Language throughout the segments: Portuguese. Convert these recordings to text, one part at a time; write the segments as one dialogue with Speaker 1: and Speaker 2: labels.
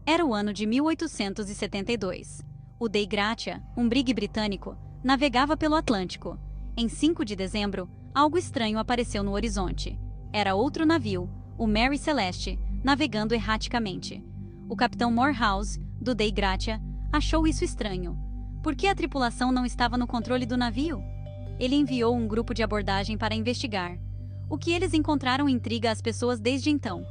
Speaker 1: Era o ano de 1872. O Dei Gratia, um brig britânico, navegava pelo Atlântico. Em 5 de dezembro, algo estranho apareceu no horizonte. Era outro navio, o Mary Celeste, navegando erraticamente. O capitão Morehouse, do Dei Gratia, achou isso estranho. Por que a tripulação não estava no controle do navio? Ele enviou um grupo de abordagem para investigar. O que eles encontraram intriga as pessoas desde então.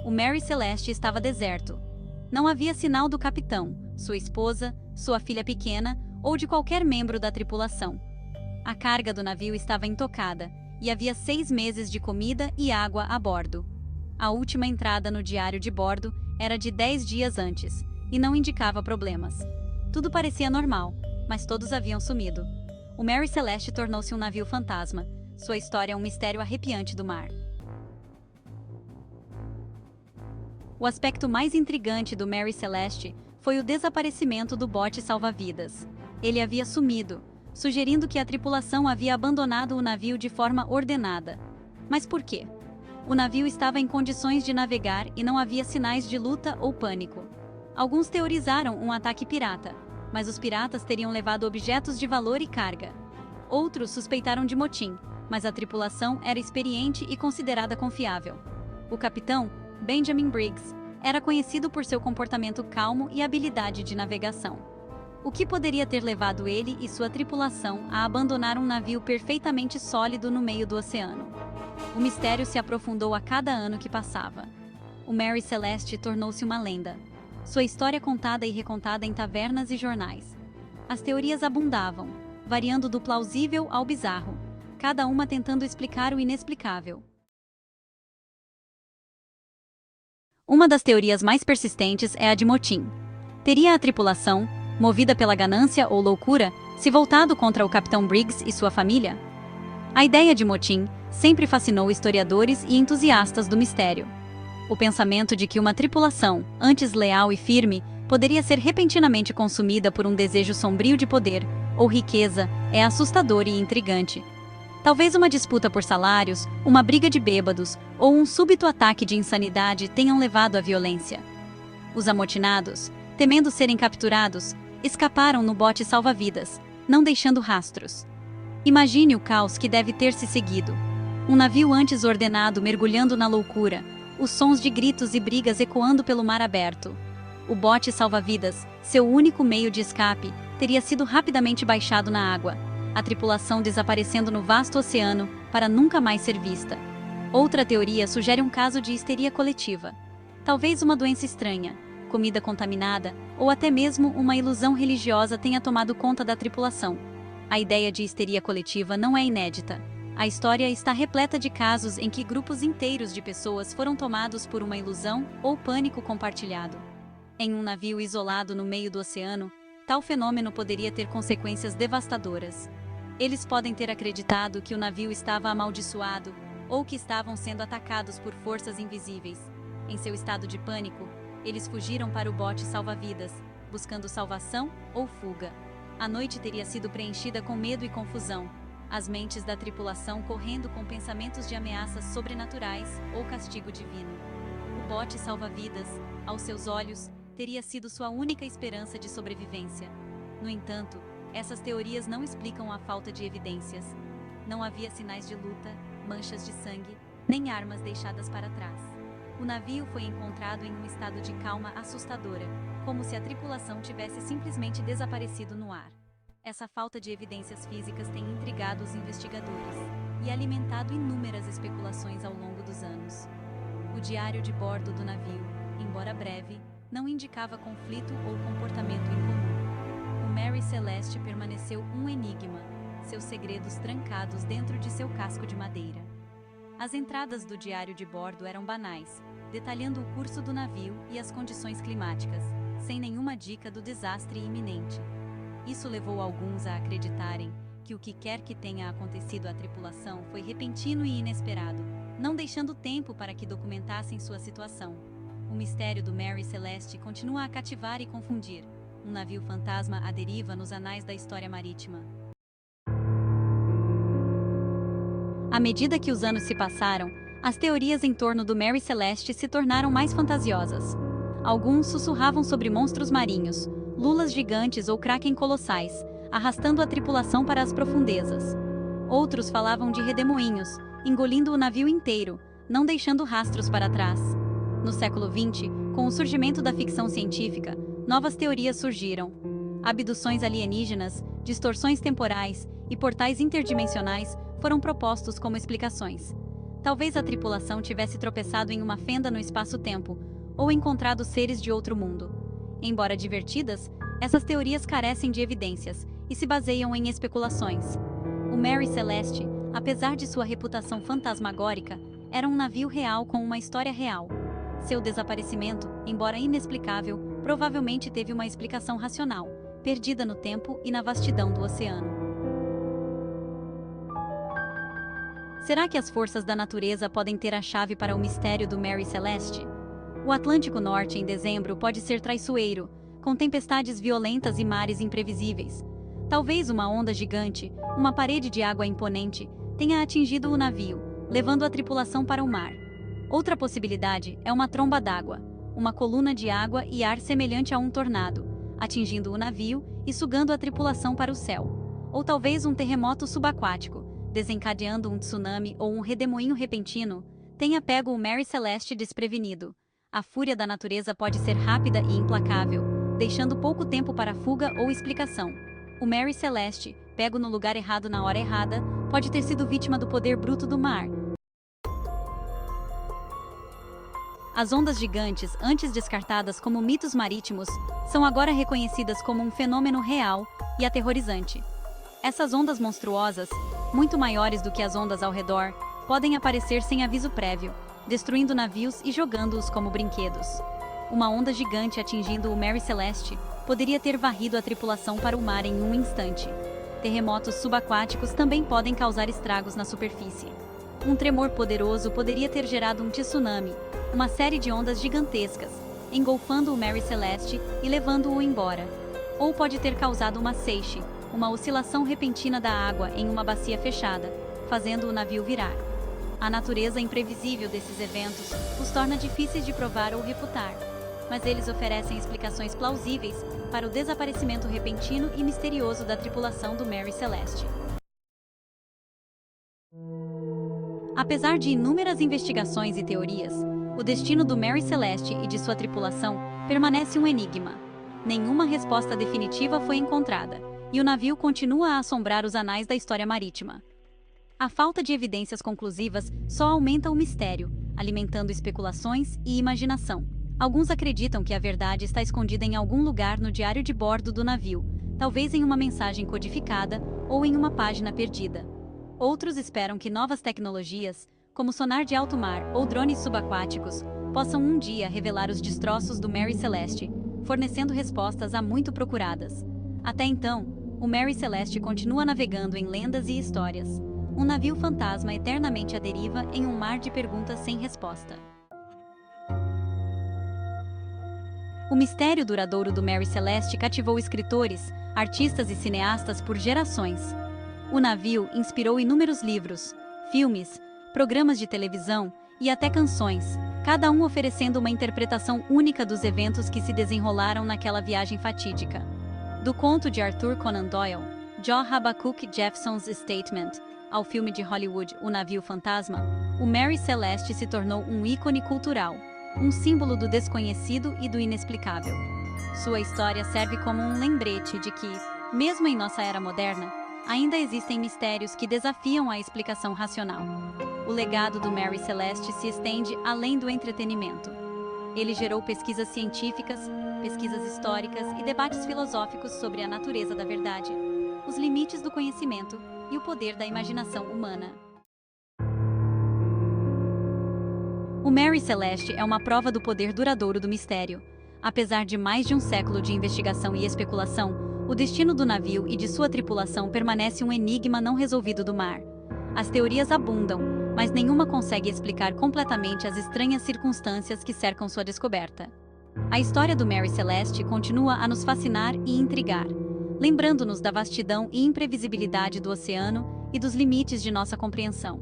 Speaker 1: O Mary Celeste estava deserto. Não havia sinal do capitão, sua esposa, sua filha pequena ou de qualquer membro da tripulação. A carga do navio estava intocada e havia 6 meses de comida e água a bordo. A última entrada no diário de bordo era de 10 dias antes e não indicava problemas. Tudo parecia normal, mas todos haviam sumido. O Mary Celeste tornou-se um navio fantasma. Sua história é um mistério arrepiante do mar. O aspecto mais intrigante do Mary Celeste foi o desaparecimento do bote salva-vidas. Ele havia sumido, sugerindo que a tripulação havia abandonado o navio de forma ordenada. Mas por quê? O navio estava em condições de navegar e não havia sinais de luta ou pânico. Alguns teorizaram um ataque pirata, mas os piratas teriam levado objetos de valor e carga. Outros suspeitaram de motim, mas a tripulação era experiente e considerada confiável. O capitão, Benjamin Briggs, era conhecido por seu comportamento calmo e habilidade de navegação. O que poderia ter levado ele e sua tripulação a abandonar um navio perfeitamente sólido no meio do oceano? O mistério se aprofundou a cada ano que passava. O Mary Celeste tornou-se uma lenda. Sua história contada e recontada em tavernas e jornais. As teorias abundavam, variando do plausível ao bizarro, cada uma tentando explicar o inexplicável. Uma das teorias mais persistentes é a de motim. Teria a tripulação, movida pela ganância ou loucura, se voltado contra o capitão Briggs e sua família? A ideia de motim sempre fascinou historiadores e entusiastas do mistério. O pensamento de que uma tripulação, antes leal e firme, poderia ser repentinamente consumida por um desejo sombrio de poder ou riqueza é assustador e intrigante. Talvez uma disputa por salários, uma briga de bêbados ou um súbito ataque de insanidade tenham levado à violência. Os amotinados, temendo serem capturados, escaparam no bote salva-vidas, não deixando rastros. Imagine o caos que deve ter se seguido. Um navio antes ordenado mergulhando na loucura, os sons de gritos e brigas ecoando pelo mar aberto. O bote salva-vidas, seu único meio de escape, teria sido rapidamente baixado na água, a tripulação desaparecendo no vasto oceano para nunca mais ser vista. Outra teoria sugere um caso de histeria coletiva. Talvez uma doença estranha, comida contaminada ou até mesmo uma ilusão religiosa tenha tomado conta da tripulação. A ideia de histeria coletiva não é inédita. A história está repleta de casos em que grupos inteiros de pessoas foram tomados por uma ilusão ou pânico compartilhado. Em um navio isolado no meio do oceano, tal fenômeno poderia ter consequências devastadoras. Eles podem ter acreditado que o navio estava amaldiçoado ou que estavam sendo atacados por forças invisíveis. Em seu estado de pânico, eles fugiram para o bote salva-vidas, buscando salvação ou fuga. A noite teria sido preenchida com medo e confusão, as mentes da tripulação correndo com pensamentos de ameaças sobrenaturais ou castigo divino. O bote salva-vidas, aos seus olhos, teria sido sua única esperança de sobrevivência. No entanto, essas teorias não explicam a falta de evidências. Não havia sinais de luta, manchas de sangue, nem armas deixadas para trás. O navio foi encontrado em um estado de calma assustadora, como se a tripulação tivesse simplesmente desaparecido no ar. Essa falta de evidências físicas tem intrigado os investigadores e alimentado inúmeras especulações ao longo dos anos. O diário de bordo do navio, embora breve, não indicava conflito ou comportamento incomum. O Mary Celeste permaneceu um enigma, seus segredos trancados dentro de seu casco de madeira. As entradas do diário de bordo eram banais, detalhando o curso do navio e as condições climáticas, sem nenhuma dica do desastre iminente. Isso levou alguns a acreditarem que o que quer que tenha acontecido à tripulação foi repentino e inesperado, não deixando tempo para que documentassem sua situação. O mistério do Mary Celeste continua a cativar e confundir, um navio fantasma à deriva nos anais da história marítima. À medida que os anos se passaram, as teorias em torno do Mary Celeste se tornaram mais fantasiosas. Alguns sussurravam sobre monstros marinhos, lulas gigantes ou kraken colossais, arrastando a tripulação para as profundezas. Outros falavam de redemoinhos, engolindo o navio inteiro, não deixando rastros para trás. No século XX, com o surgimento da ficção científica, novas teorias surgiram. Abduções alienígenas, distorções temporais e portais interdimensionais foram propostos como explicações. Talvez a tripulação tivesse tropeçado em uma fenda no espaço-tempo, ou encontrado seres de outro mundo. Embora divertidas, essas teorias carecem de evidências e se baseiam em especulações. O Mary Celeste, apesar de sua reputação fantasmagórica, era um navio real com uma história real. Seu desaparecimento, embora inexplicável, provavelmente teve uma explicação racional, perdida no tempo e na vastidão do oceano. Será que as forças da natureza podem ter a chave para o mistério do Mary Celeste? O Atlântico Norte, em dezembro, pode ser traiçoeiro, com tempestades violentas e mares imprevisíveis. Talvez uma onda gigante, uma parede de água imponente, tenha atingido o navio, levando a tripulação para o mar. Outra possibilidade é uma tromba d'água, uma coluna de água e ar semelhante a um tornado, atingindo o navio e sugando a tripulação para o céu. Ou talvez um terremoto subaquático, desencadeando um tsunami ou um redemoinho repentino, tenha pego o Mary Celeste desprevenido. A fúria da natureza pode ser rápida e implacável, deixando pouco tempo para fuga ou explicação. O Mary Celeste, pego no lugar errado na hora errada, pode ter sido vítima do poder bruto do mar. As ondas gigantes, antes descartadas como mitos marítimos, são agora reconhecidas como um fenômeno real e aterrorizante. Essas ondas monstruosas, muito maiores do que as ondas ao redor, podem aparecer sem aviso prévio, destruindo navios e jogando-os como brinquedos. Uma onda gigante atingindo o Mary Celeste poderia ter varrido a tripulação para o mar em um instante. Terremotos subaquáticos também podem causar estragos na superfície. Um tremor poderoso poderia ter gerado um tsunami, uma série de ondas gigantescas, engolfando o Mary Celeste e levando-o embora. Ou pode ter causado uma seiche, uma oscilação repentina da água em uma bacia fechada, fazendo o navio virar. A natureza imprevisível desses eventos os torna difíceis de provar ou refutar, mas eles oferecem explicações plausíveis para o desaparecimento repentino e misterioso da tripulação do Mary Celeste. Apesar de inúmeras investigações e teorias, o destino do Mary Celeste e de sua tripulação permanece um enigma. Nenhuma resposta definitiva foi encontrada, e o navio continua a assombrar os anais da história marítima. A falta de evidências conclusivas só aumenta o mistério, alimentando especulações e imaginação. Alguns acreditam que a verdade está escondida em algum lugar no diário de bordo do navio, talvez em uma mensagem codificada ou em uma página perdida. Outros esperam que novas tecnologias, como sonar de alto mar ou drones subaquáticos, possam um dia revelar os destroços do Mary Celeste, fornecendo respostas há muito procuradas. Até então, o Mary Celeste continua navegando em lendas e histórias. Um navio fantasma eternamente à deriva em um mar de perguntas sem resposta. O mistério duradouro do Mary Celeste cativou escritores, artistas e cineastas por gerações. O navio inspirou inúmeros livros, filmes, programas de televisão e até canções, cada um oferecendo uma interpretação única dos eventos que se desenrolaram naquela viagem fatídica. Do conto de Arthur Conan Doyle, John Habakkuk Jeffson's Statement, ao filme de Hollywood O Navio Fantasma, o Mary Celeste se tornou um ícone cultural, um símbolo do desconhecido e do inexplicável. Sua história serve como um lembrete de que, mesmo em nossa era moderna, ainda existem mistérios que desafiam a explicação racional. O legado do Mary Celeste se estende além do entretenimento. Ele gerou pesquisas científicas, pesquisas históricas e debates filosóficos sobre a natureza da verdade, os limites do conhecimento e o poder da imaginação humana. O Mary Celeste é uma prova do poder duradouro do mistério. Apesar de mais de um século de investigação e especulação, o destino do navio e de sua tripulação permanece um enigma não resolvido do mar. As teorias abundam, mas nenhuma consegue explicar completamente as estranhas circunstâncias que cercam sua descoberta. A história do Mary Celeste continua a nos fascinar e intrigar, lembrando-nos da vastidão e imprevisibilidade do oceano e dos limites de nossa compreensão.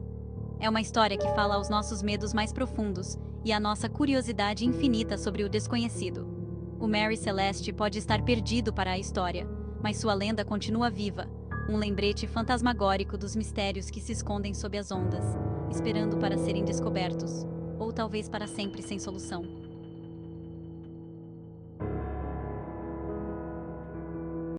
Speaker 1: É uma história que fala aos nossos medos mais profundos e a nossa curiosidade infinita sobre o desconhecido. O Mary Celeste pode estar perdido para a história, mas sua lenda continua viva, um lembrete fantasmagórico dos mistérios que se escondem sob as ondas, esperando para serem descobertos, ou talvez para sempre sem solução.